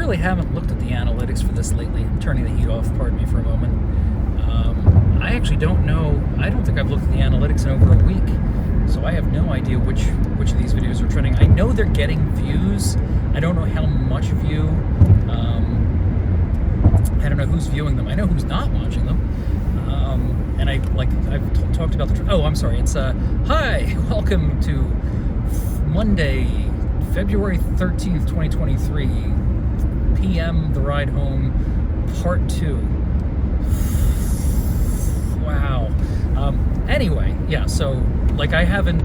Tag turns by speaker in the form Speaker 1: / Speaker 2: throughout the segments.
Speaker 1: really haven't looked at the analytics for this lately. I'm turning the heat off, pardon me for a moment. I actually don't know. I don't think I've looked at the analytics in over a week, so I have no idea which of these videos are trending. I know they're getting views. I don't know how much view. I don't know who's viewing them. I know who's not watching them. And I've talked about the. Oh, I'm sorry. It's hi, welcome to Monday, February 13th, 2023, PM The Ride Home, Part 2. Wow. Anyway, yeah. So like I haven't,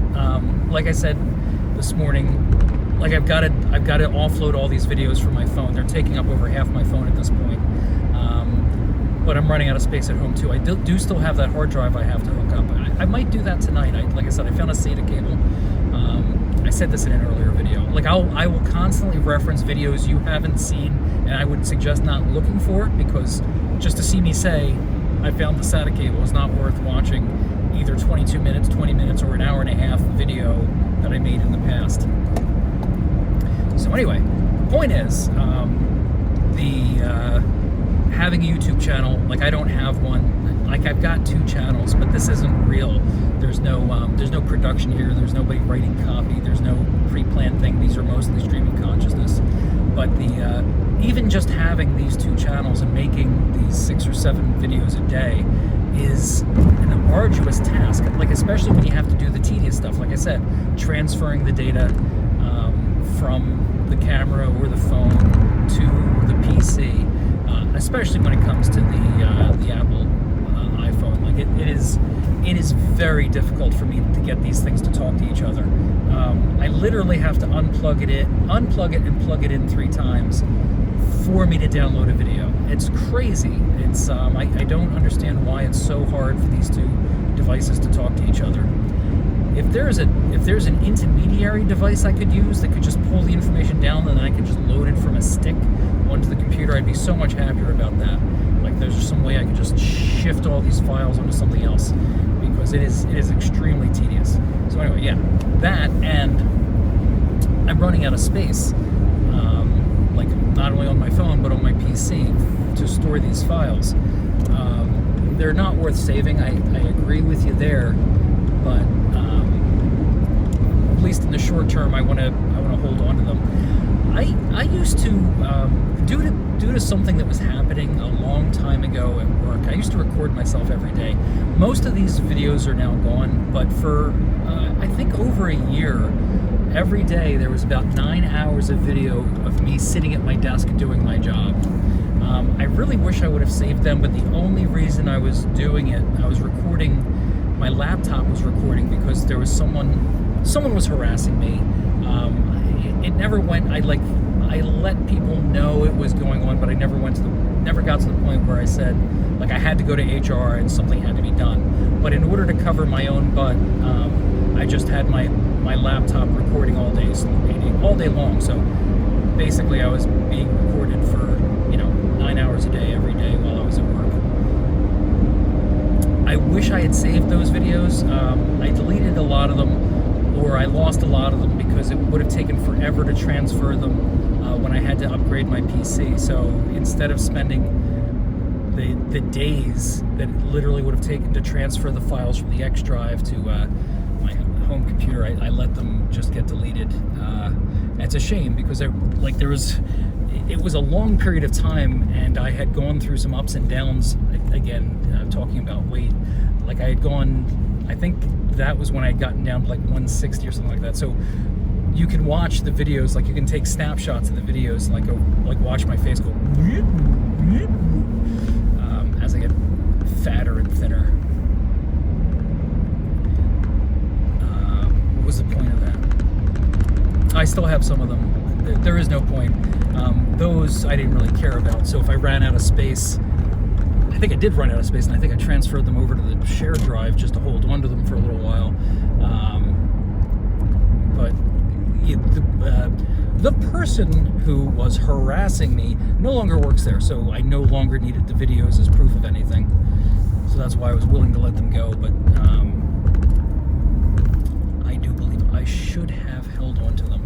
Speaker 1: like I said this morning, like I've got to offload all these videos from my phone. They're taking up over half my phone at this point. But I'm running out of space at home too. I do still have that hard drive I have to hook up. I might do that tonight. Like I said, I found a SATA cable. I said this in an earlier video. Like I will constantly reference videos you haven't seen, and I would suggest not looking for it, because just to see me say I found the SATA cable is not worth watching either 22 minutes, 20 minutes, or an hour and a half video that I made in the past. So anyway, point is, having a YouTube channel, like I don't have one. Like I've got 2 channels, but this isn't real. There's no production here. There's nobody writing copy. There's no pre-planned thing. These are mostly streaming consciousness. But even just having these 2 channels and making these 6 or 7 videos a day is an arduous task. Like especially when you have to do the tedious stuff. Like I said, transferring the data from the camera or the phone to the PC. Especially when it comes to the Apple iPhone, like it is very difficult for me to get these things to talk to each other. I literally have to unplug it, and plug it in 3 times for me to download a video. It's crazy. It's I don't understand why it's so hard for these 2 devices to talk to each other. If there's an intermediary device I could use that could just pull the information down and then I could just load it from a stick onto the computer, I'd be so much happier about that. Like there's just some way I could just shift all these files onto something else, because it is extremely tedious. So anyway, yeah, that, and I'm running out of space, like not only on my phone but on my PC to store these files. They're not worth saving. I agree with you there, but at least in the short term, I want to hold on to them. I used to, due to something that was happening a long time ago at work, I used to record myself every day. Most of these videos are now gone, but for I think over a year, every day there was about 9 hours of video of me sitting at my desk doing my job. I really wish I would have saved them, but the only reason I was doing it, I was recording. My laptop was recording because there was someone was harassing me. It never went. I let people know it was going on, but I never got to the point where I said, like, I had to go to HR and something had to be done. But in order to cover my own butt, I just had my laptop recording all day long. So basically, I was being recorded for 9 hours a day every day while I was at work. I wish I had saved those videos. I deleted a lot of them, or I lost a lot of them because it would have taken forever to transfer them when I had to upgrade my PC. So instead of spending the days that it literally would have taken to transfer the files from the X drive to my home computer, I let them just get deleted. It's a shame because it was a long period of time, and I had gone through some ups and downs. Again, talking about weight, like I had gone, I think that was when I had gotten down to like 160 or something like that. So you can watch the videos, like you can take snapshots of the videos, and like watch my face go as I get fatter and thinner. What was the point of that? I still have some of them. There is no point. Those I didn't really care about. So if I ran out of space, I think I did run out of space, and I think I transferred them over to the shared drive just to hold onto them for a little while. But the person who was harassing me no longer works there, so I no longer needed the videos as proof of anything. So that's why I was willing to let them go. But I do believe I should have held on to them.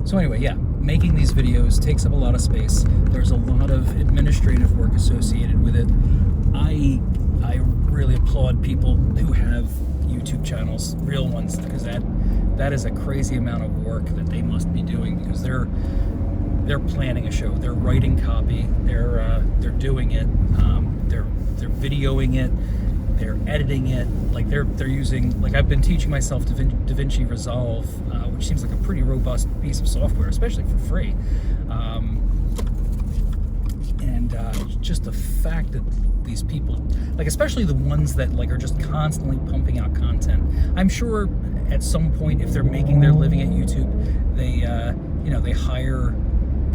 Speaker 1: So anyway, yeah, making these videos takes up a lot of space. There's a lot of administrative work associated with it. I really applaud people who have YouTube channels, real ones, because that is a crazy amount of work that they must be doing, because they're planning a show, they're writing copy, they're doing it, they're videoing it, they're editing it. Like they're using, like I've been teaching myself DaVinci Resolve, which seems like a pretty robust piece of software, especially for free. Just the fact that these people, like especially the ones that like are just constantly pumping out content. I'm sure at some point, if they're making their living at YouTube, they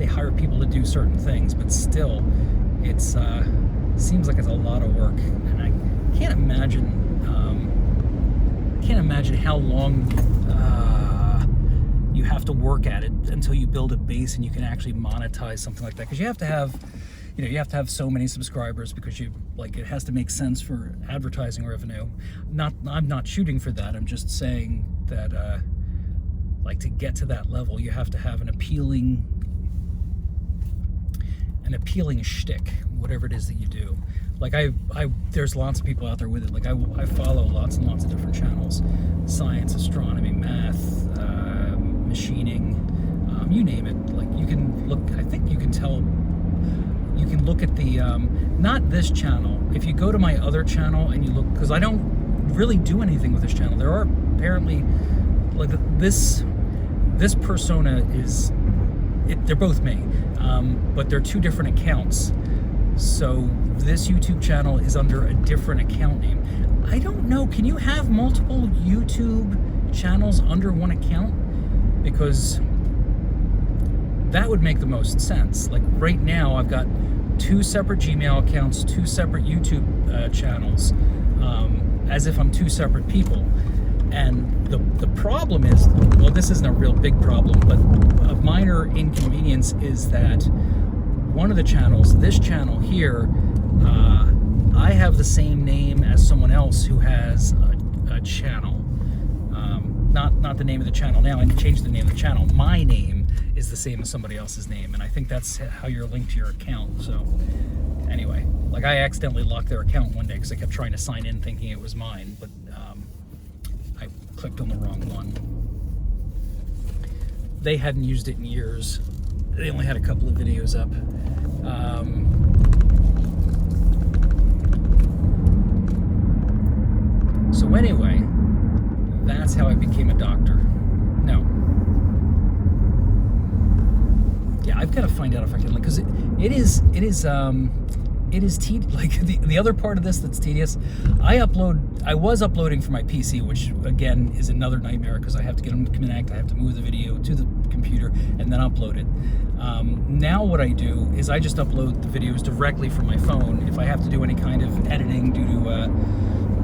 Speaker 1: hire people to do certain things, but still, it's seems like it's a lot of work, and I can't imagine how long you have to work at it until you build a base and you can actually monetize something like that, because you have to have so many subscribers, because it has to make sense for advertising revenue. I'm not shooting for that. I'm just saying that to get to that level, you have to have an appealing shtick, whatever it is that you do. Like there's lots of people out there with it. Like I follow lots and lots of different channels: science, astronomy, math, machining, you name it. Like you can look. I think you can tell. You can look at the not this channel. If you go to my other channel and you look, because I don't really do anything with this channel. There are apparently like this persona is. They're both me, but they're two different accounts. So this YouTube channel is under a different account name. I don't know, can you have multiple YouTube channels under one account? Because that would make the most sense. Like right now, I've got 2 separate Gmail accounts, 2 separate YouTube channels, as if I'm 2 separate people. And the problem is, well, this isn't a real big problem, but a minor inconvenience is that one of the channels, this channel here, I have the same name as someone else who has a channel. Not the name of the channel now. I changed the name of the channel. My name is the same as somebody else's name, and I think that's how you're linked to your account. So anyway, like I accidentally locked their account one day because I kept trying to sign in thinking it was mine, but I clicked on the wrong one. They hadn't used it in years. They only had a couple of videos up. So anyway, that's how I became a doctor. No. Yeah, I've got to find out if I can, because it is like the other part of this that's tedious. I was uploading for my PC, which again is another nightmare because I have to get them to connect. I have to move the video to the computer and then upload it. Now what I do is I just upload the videos directly from my phone. If I have to do any kind of editing due to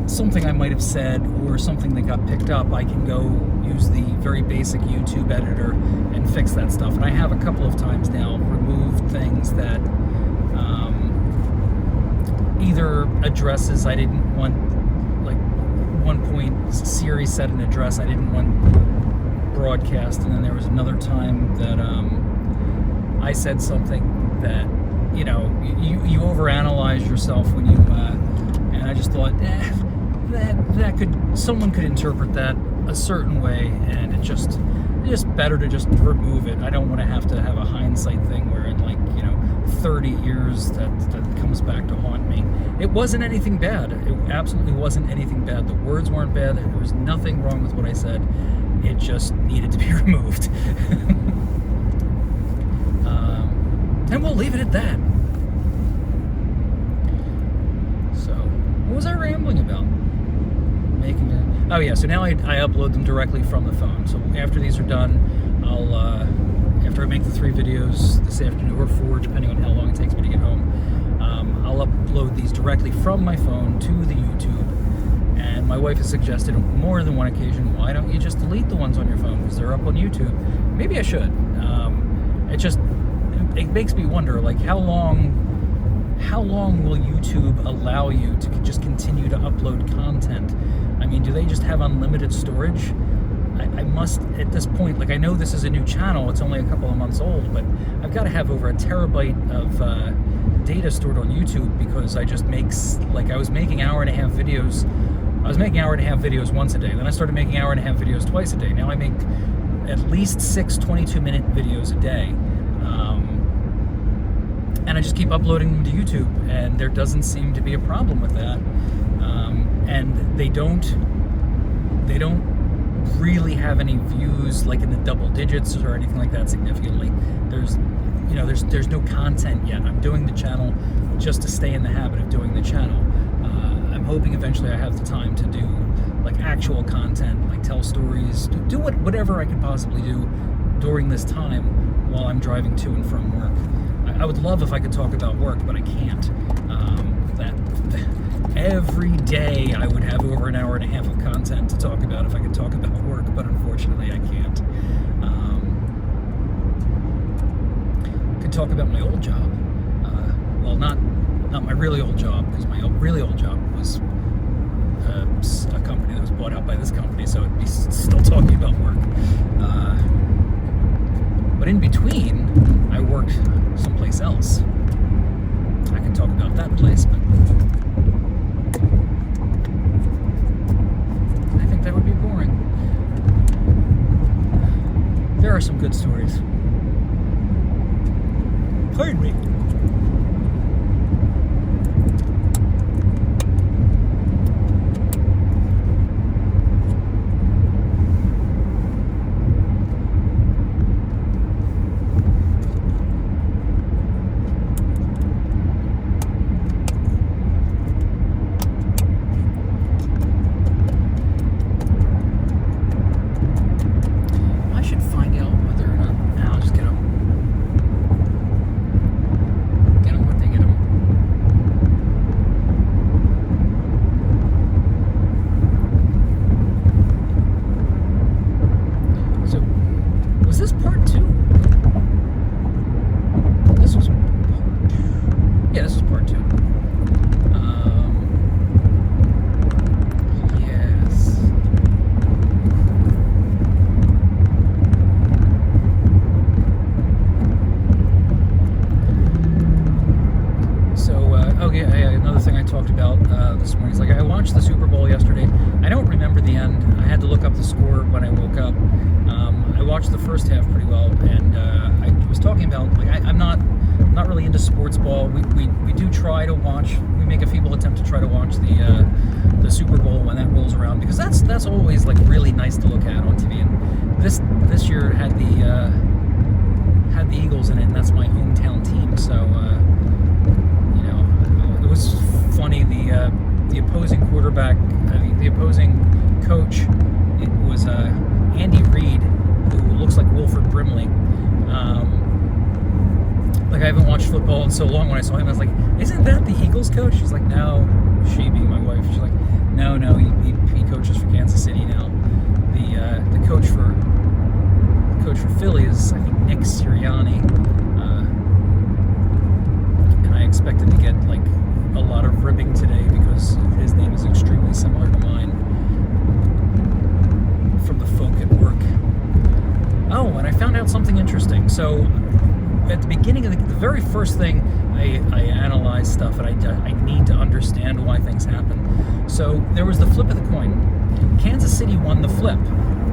Speaker 1: something I might have said or something that got picked up, I can go use the very basic YouTube editor and fix that stuff. And I have a couple of times now removed things that either addresses I didn't want, like one point Siri set an address I didn't want broadcast, and then there was another time that I said something that, you overanalyze yourself when you and I just thought someone could interpret that a certain way, and it's just better to just remove it. I don't want to have a hindsight thing where in 30 years that comes back to haunt me. It wasn't anything bad. It absolutely wasn't anything bad. The words weren't bad. There was nothing wrong with what I said. It just needed to be removed. And we'll leave it at that. So, what was I rambling about? Oh yeah, so now I upload them directly from the phone. So after these are done, after I make the 3 videos this afternoon, or 4, depending on how long it takes me to get home, I'll upload these directly from my phone to the YouTube. And my wife has suggested on more than one occasion, why don't you just delete the ones on your phone because they're up on YouTube? Maybe I should. It makes me wonder, like, how long will YouTube allow you to just continue to upload content? I mean, do they just have unlimited storage? I must, at this point, like I know this is a new channel, it's only a couple of months old, but I've got to have over a terabyte of data stored on YouTube, because I just I was making hour-and-a-half videos. I was making hour-and-a-half videos once a day. Then I started making hour-and-a-half videos twice a day. Now I make at least 6 22-minute videos a day. And I just keep uploading them to YouTube, and there doesn't seem to be a problem with that. And they don't really have any views like in the double digits or anything like that significantly. There's no content yet. I'm doing the channel just to stay in the habit of doing the channel. I'm hoping eventually I have the time to do like actual content, like tell stories, do whatever I could possibly do during this time while I'm driving to and from work. I would love if I could talk about work, but I can't. Every day I would have over an hour and a half of content to talk about if I could talk about work, but unfortunately I can't. Could talk about my old job. Well, not my really old job, because my really old job was a company that was bought out by this company, so it'd be still talking about work. But in between, I worked someplace else. I can talk about that place, but I think that would be boring. There are some good stories. Pardon me. Another thing I talked about this morning is, like, I watched the Super Bowl yesterday. I don't remember the end. I had to look up the score when I woke up. I watched the first half pretty well, and I was talking about, like, I'm not really into sports ball. We do try to watch. We make a feeble attempt to try to watch the Super Bowl when that rolls around, because that's always like really nice to look at on TV. And this year had the Eagles in it, and that's my hometown team. So it was funny. The opposing quarterback, the opposing coach, it was Andy Reid, who looks like Wilford Brimley. Like, I haven't watched football in so long. When I saw him, I was like, "Isn't that the Eagles coach?" She's like, "No." She being my wife, she's like, "No, he coaches for Kansas City now." The coach for Philly is, I think, Nick Sirianni, and I expected to get like a lot of ribbing today because his name is extremely similar to mine from the folk at work. Oh, and I found out something interesting. So at the beginning of the very first thing, I analyze stuff, and I need to understand why things happen. So there was the flip of the coin. Kansas City won the flip,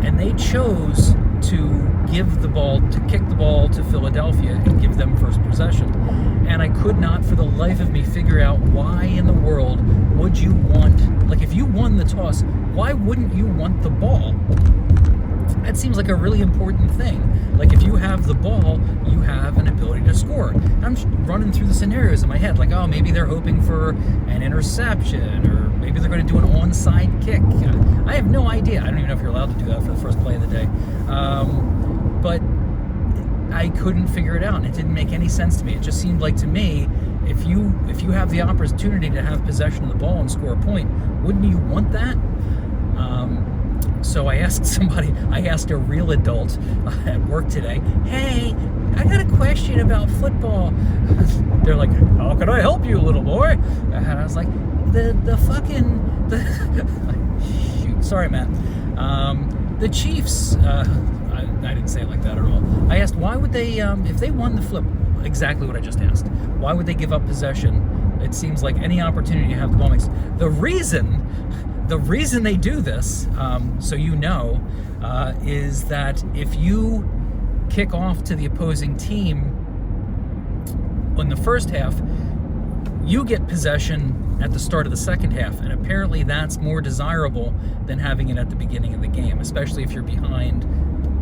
Speaker 1: and they chose to kick the ball to Philadelphia and give them first possession. And I could not for the life of me figure out why in the world would you want, like, if you won the toss, why wouldn't you want the ball? That seems like a really important thing. Like, if you have the ball, you have an ability to score. I'm just running through the scenarios in my head, like, oh, maybe they're hoping for an interception, or maybe they're going to do an onside kick. I have no idea. I don't even know if you're allowed to do that for the first play of the day. But I couldn't figure it out, and it didn't make any sense to me. It just seemed like, to me, if you have the opportunity to have possession of the ball and score a point, wouldn't you want that? So I asked a real adult at work today, "Hey, I got a question about football." They're like, "How can I help you, little boy?" And I was like, shoot, sorry, Matt. The Chiefs, I didn't say it like that at all. I asked why would they, if they won the flip, exactly what I just asked. Why would they give up possession? It seems like any opportunity to have the ball makes. The reason they do this, so you know, is that if you kick off to the opposing team in the first half, you get possession at the start of the second half, and apparently that's more desirable than having it at the beginning of the game, especially if you're behind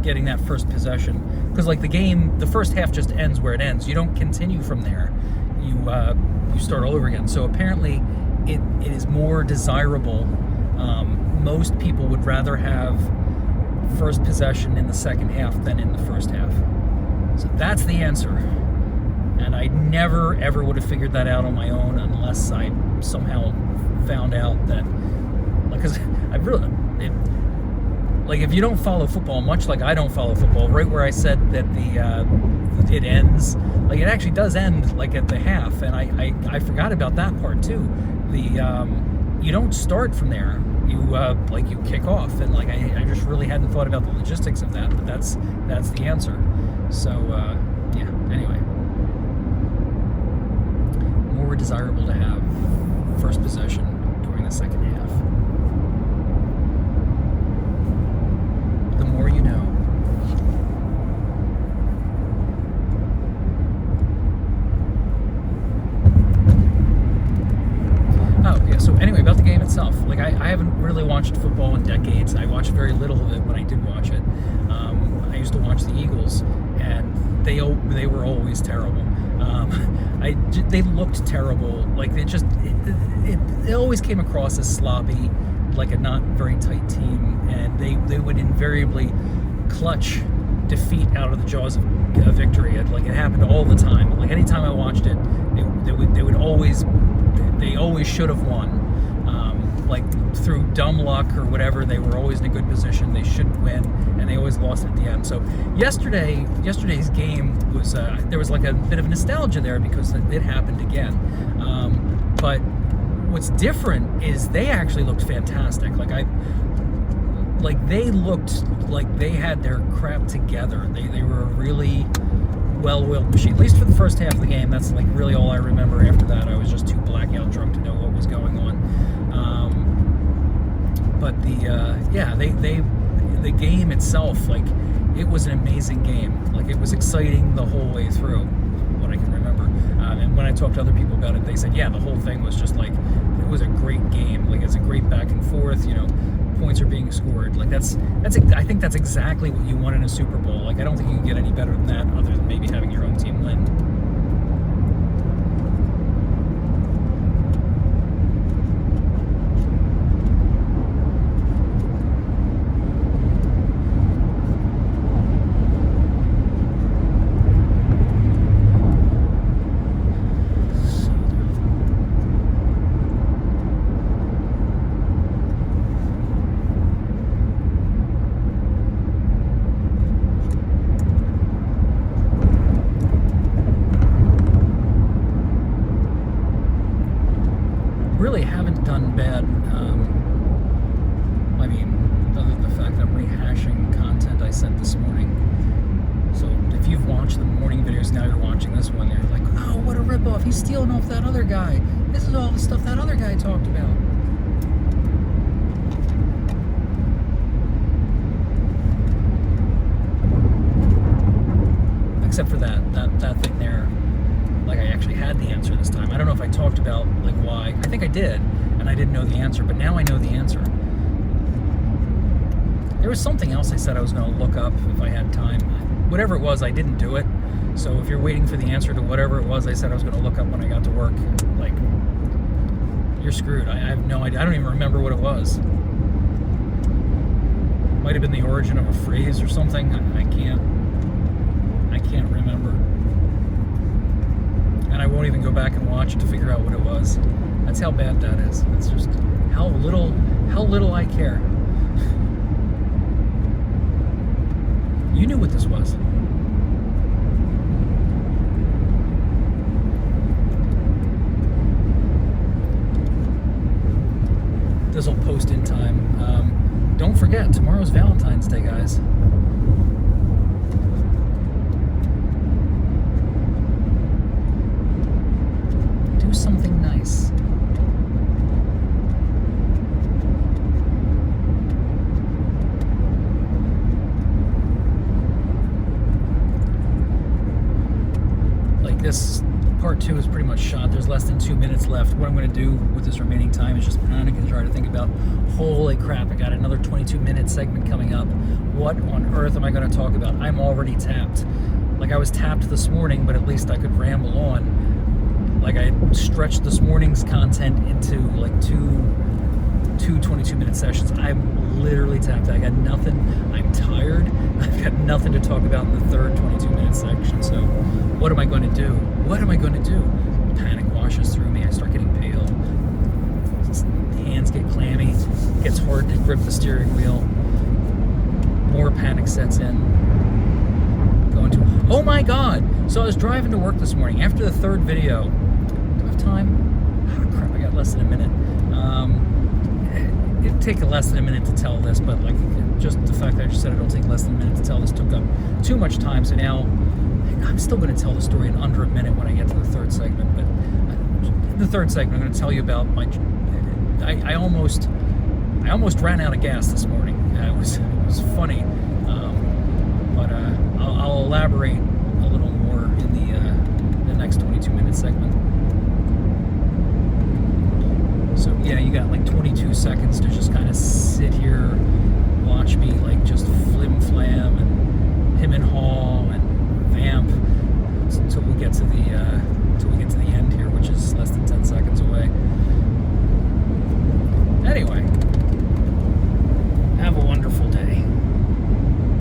Speaker 1: getting that first possession. Because like the first half just ends where it ends. You don't continue from there. You start all over again. So apparently it is more desirable. Most people would rather have first possession in the second half than in the first half. So that's the answer. And I never ever would have figured that out on my own unless I somehow found out that, because if you don't follow football, much like I don't follow football, right where I said that it ends, like it actually does end like at the half, and I forgot about that part too. You don't start from there. You kick off, and like I just really hadn't thought about the logistics of that, but that's the answer. So yeah. Anyway, more desirable to have first possession during the second half. The more you know. Oh, yeah, so anyway, about the game itself. Like, I haven't really watched football in decades. I watched very little of it when I did watch it. I used to watch the Eagles, and they were always terrible. They looked terrible. Like, it always came across as sloppy, like a not very tight team, and they would invariably clutch defeat out of the jaws of victory. It happened all the time. Like, anytime I watched it, they always should have won. Like, through dumb luck or whatever, they were always in a good position. They should win, and they always lost at the end. So yesterday's game was there was like a bit of nostalgia there because it happened again. But what's different is they actually looked fantastic. They looked like they had their crap together. They were a really well-oiled machine, at least for the first half of the game. That's like really all I remember. After that, I was just too blackout drunk to know what was going on. But the game itself, like, it was an amazing game. Like, it was exciting the whole way through, what I can remember. And when I talked to other people about it, they said, yeah, the whole thing was just like, it was a great game. Like, it's a great back and forth, points are being scored. Like, I think that's exactly what you want in a Super Bowl. Like, I don't think you can get any better than that, other than maybe having your own team win. Really haven't done bad. I mean, other than the fact that I'm rehashing content I sent this morning. So if you've watched the morning videos, now you're watching this one, you're like, oh, what a ripoff. He's stealing off that other guy. This is all the stuff that other guy talked about. Except for that thing there. Like, I actually had the answer this time. I don't know if I talked about, like, why. I think I did, and I didn't know the answer, but now I know the answer. There was something else I said I was going to look up if I had time. Whatever it was, I didn't do it. So if you're waiting for the answer to whatever it was I said I was going to look up when I got to work, like, you're screwed. I have no idea. I don't even remember what it was. Might have been the origin of a phrase or something. I can't remember. And I won't even go back and watch to figure out what it was. That's how bad that is. That's just how little I care. You knew what this was. This will post in time. Don't forget, tomorrow's Valentine's Day. birthday, guys. Do something nice. Like this part 2 is pretty much shot. There's less than 2 minutes left. What I'm going to do with this remaining time is just panic and try to think about, holy crap, I got another 22-minute segment coming up. What on earth am I going to talk about? I'm already tapped. Like I was tapped this morning, but at least I could ramble on. Like I stretched this morning's content into like two 22-minute sessions. I'm literally tapped. I got nothing. I'm tired. I've got nothing to talk about in the third 22-minute section. So what am I going to do? What am I going to do? Panic washes through me. I start getting pale. Hands get clammy. It gets hard to grip the steering wheel. More panic sets in. Oh my God! So I was driving to work this morning after the third video. Do I have time? Oh crap, I got less than a minute. It'd take less than a minute to tell this, but like just the fact that I just said it'll take less than a minute to tell this took up too much time. So now I'm still going to tell the story in under a minute when I get to the third segment. But in the third segment, I'm going to tell you about my. I almost ran out of gas this morning. It was funny, but I'll elaborate a little more in the next 22-minute segment. So yeah, you got like 22 seconds to just kind of sit here, watch me like just flim